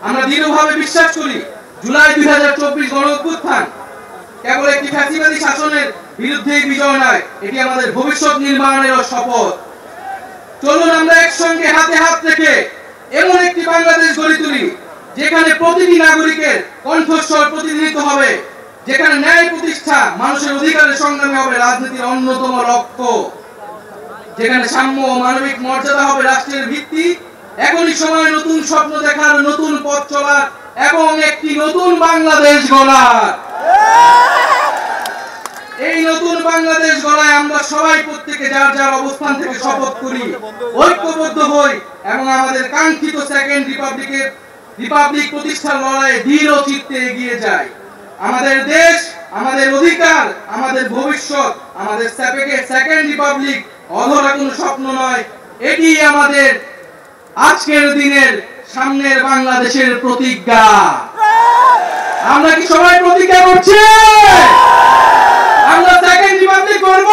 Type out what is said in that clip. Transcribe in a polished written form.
আমরা দৃঢ়ভাবে বিশ্বাস করি জুলাই 2024 গণ অভ্যুত্থান কেবল একটি ফ্যাসিবাদী শাসনের বিরুদ্ধে বিজয় নয়, এটি আমাদের ভবিষ্যৎ নির্মাণেরও শপথ। চলুন আমরা একসঙ্গে হাতে হাত রেখে এমন একটি বাংলাদেশ গড়ে তুলি যেখানে প্রতিটি নাগরিকের কণ্ঠস্বর প্রতিনিধিত্ব হবে, যেখানে ন্যায় প্রতিষ্ঠা মানুষের অধিকারের সংগ্রামে হবে রাজনীতির অন্যতম লক্ষ্য, যেখানে সাম্য ও মানবিক মর্যাদা হবে রাষ্ট্রের ভিত্তি। এখনই সময় নতুন স্বপ্ন দেখার, নতুন পথ চলার এবং একটি নতুন বাংলাদেশ গড়ার। এই নতুন বাংলাদেশ গড়ায় আমরা সবাই প্রত্যেকে যার যার অবস্থান থেকে শপথ করি, ঐক্যবদ্ধ হই এবং আমাদের কাঙ্ক্ষিত সেকেন্ড রিপাবলিক প্রতিষ্ঠার লড়াইয়ে দৃঢ় চিত্তে এগিয়ে যাই। আমাদের দেশ, আমাদের অধিকার, আমাদের ভবিষ্যৎ, আমাদের সেকেন্ড রিপাবলিক অধরা কোনো স্বপ্ন নয়, এটি আমাদের আজকের দিনের সামনের বাংলাদেশের প্রতিজ্ঞা। আমরা কি সবাই প্রতিজ্ঞা করছি আমরা সেকেন্ড রিপাবলিক করব?